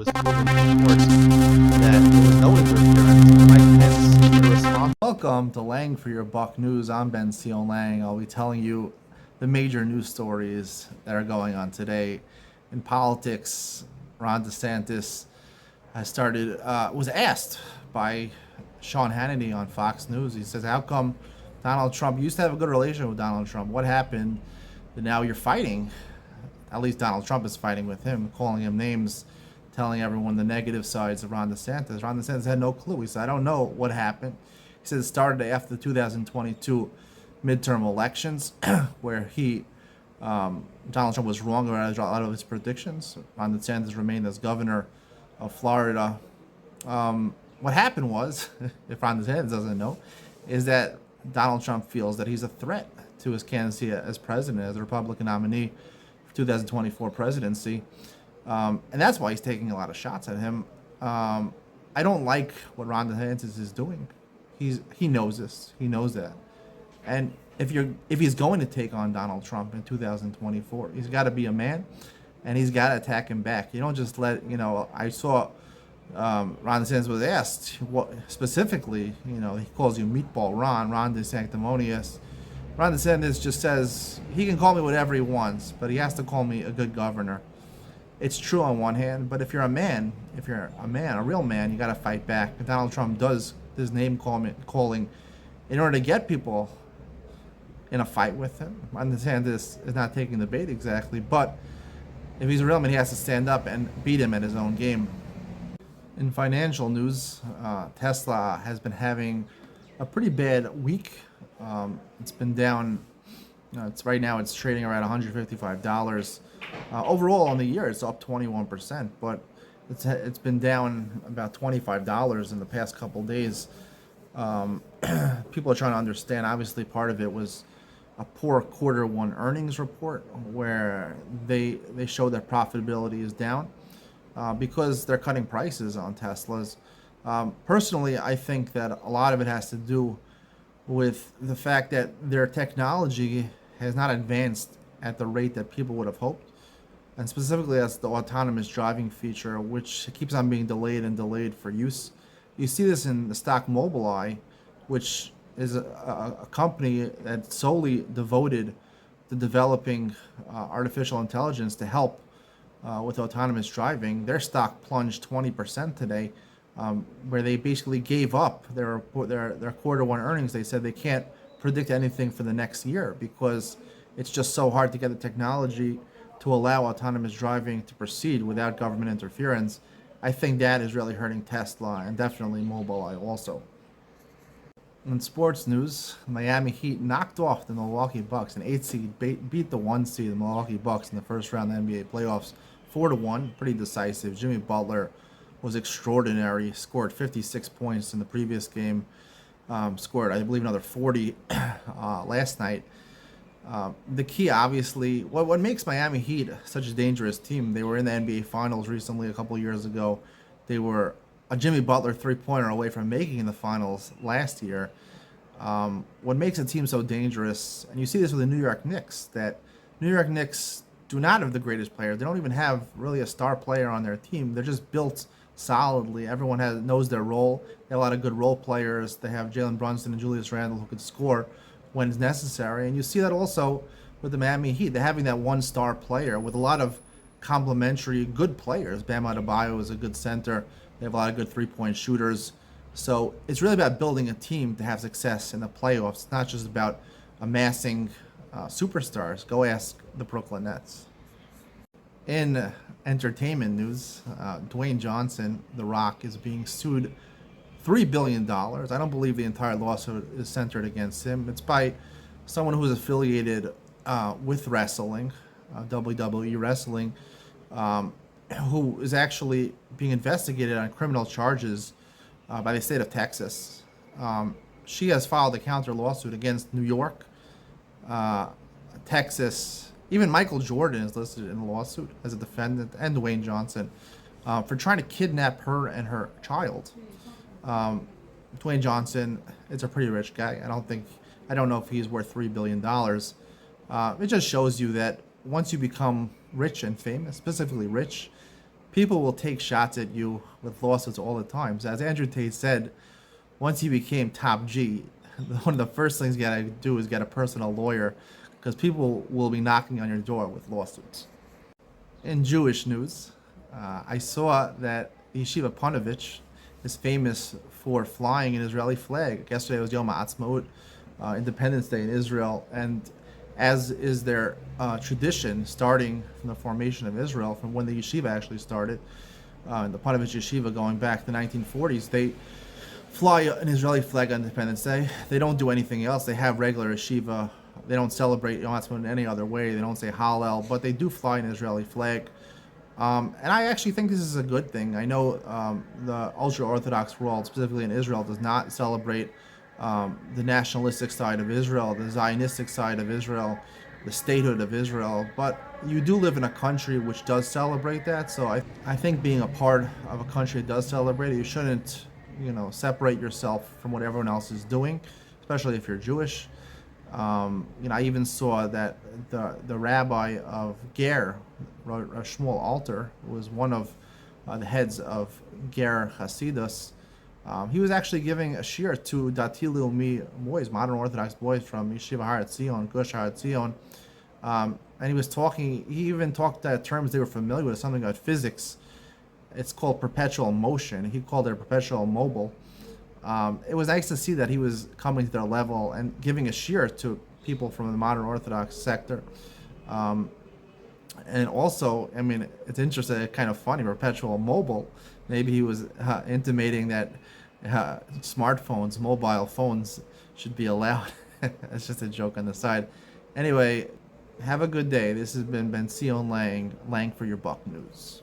was proven in court that there was no interference. Mike Pence irresponsible. Welcome to Lang for your Buck News. I'm Ben Seal Lang. I'll be telling you the major news stories that are going on today in politics. Ron DeSantis was asked by Sean Hannity on Fox News. He says, "How come Donald Trump you used to have a good relation with Donald Trump? What happened that now you're fighting?" At least Donald Trump is fighting with him, calling him names, telling everyone the negative sides of Ron DeSantis. Ron DeSantis had no clue. He said, "I don't know what happened." He said it started after the 2022 midterm elections, where Donald Trump was wrong about a lot of his predictions. Ron DeSantis remained as governor of Florida. What happened was, if Ron DeSantis doesn't know, is that Donald Trump feels that he's a threat to his candidacy as president, as a Republican nominee for 2024 presidency. And that's why he's taking a lot of shots at him. I don't like what Ron DeSantis is doing. He knows this. He knows that. And if he's going to take on Donald Trump in 2024, he's got to be a man, and he's got to attack him back. You don't just I saw Ron DeSantis was asked what specifically. He calls you Meatball Ron DeSanctimonious. Ron DeSantis just says he can call me whatever he wants, but he has to call me a good governor. It's true on one hand, but if you're a man, a real man, you got to fight back. And Donald Trump does his name calling in order to get people in a fight with him. Ron DeSantis is not taking the bait exactly, but if he's a real man, he has to stand up and beat him at his own game. In financial news, Tesla has been having a pretty bad week. It's been down. Right now it's trading around $155. Overall on the year, it's up 21%, but it's been down about $25 in the past couple days. People are trying to understand. Obviously, part of it was a poor quarter one earnings report where they show that profitability is down because they're cutting prices on Teslas. Personally, I think that a lot of it has to do with the fact that their technology has not advanced at the rate that people would have hoped. And specifically, that's the autonomous driving feature, which keeps on being delayed and delayed for use. You see this in the stock Mobileye, which is a company that's solely devoted to developing artificial intelligence to help with autonomous driving. Their stock plunged 20% today, where they basically gave up their quarter one earnings. They said they can't predict anything for the next year because it's just so hard to get the technology to allow autonomous driving to proceed without government interference. I think that is really hurting Tesla and definitely Mobileye also. In sports news, Miami Heat knocked off the Milwaukee Bucks, an 8 seed, beat the 1 seed, the Milwaukee Bucks, in the first round of the NBA playoffs, 4-1, pretty decisive. Jimmy Butler was extraordinary, scored 56 points in the previous game, scored, I believe, another 40 last night. The key, obviously, what makes Miami Heat such a dangerous team, they were in the NBA Finals recently, a couple years ago. They were a Jimmy Butler three-pointer away from making the finals last year. What makes a team so dangerous, and you see this with the New York Knicks, that New York Knicks do not have the greatest players. They don't even have really a star player on their team. They're just built solidly. Everyone knows their role. They have a lot of good role players. They have Jalen Brunson and Julius Randle who could score when it's necessary. And you see that also with the Miami Heat. They're having that one star player with a lot of complementary good players. Bam Adebayo is a good center. They have a lot of good three-point shooters. So it's really about building a team to have success in the playoffs. It's not just about amassing superstars. Go ask the Brooklyn Nets. In entertainment news, Dwayne Johnson, The Rock, is being sued $3 billion. I don't believe the entire lawsuit is centered against him. It's by someone who is affiliated with wrestling, WWE Wrestling, who is actually being investigated on criminal charges by the state of Texas. She has filed a counter lawsuit against New York, Texas. Even Michael Jordan is listed in the lawsuit as a defendant, and Dwayne Johnson, for trying to kidnap her and her child. Dwayne Johnson is a pretty rich guy. I don't know if he's worth $3 billion. It just shows you that once you become rich and famous, specifically rich, people will take shots at you with lawsuits all the time. So as Andrew Tate said, once he became top G, one of the first things you gotta do is get a personal lawyer, because people will be knocking on your door with lawsuits. In Jewish news, I saw that Yeshiva Panovich is famous for flying an Israeli flag. Yesterday was Yom HaAtzmaut, Independence Day in Israel, and as is their tradition, starting from the formation of Israel, from when the yeshiva actually started, the Panovich Yeshiva going back to the 1940s, they fly an Israeli flag on Independence Day. They don't do anything else. They have regular yeshiva. They don't celebrate Yom Ha'atzmaut in any other way. They don't say Hallel, but they do fly an Israeli flag. And I actually think this is a good thing. I know the ultra-Orthodox world, specifically in Israel, does not celebrate the nationalistic side of Israel, the Zionistic side of Israel, the statehood of Israel. But you do live in a country which does celebrate that. So I think being a part of a country that does celebrate it, you shouldn't, separate yourself from what everyone else is doing, especially if you're Jewish. I even saw that the rabbi of Ger, Shmuel Alter, was one of the heads of Ger Hasidus. He was actually giving a shir to Dati Leumi boys, modern Orthodox boys from Yeshiva Har Etzion, Gush Har Etzion. And he even talked terms they were familiar with, something about physics. It's called perpetual motion. He called it perpetual mobile. It was nice to see that he was coming to their level and giving a shir to people from the modern Orthodox sector. And also, it's interesting, kind of funny, perpetual mobile. Maybe he was intimating that smartphones, mobile phones, should be allowed. That's just a joke on the side. Anyway, have a good day. This has been Ben Sion Lang for your Buck News.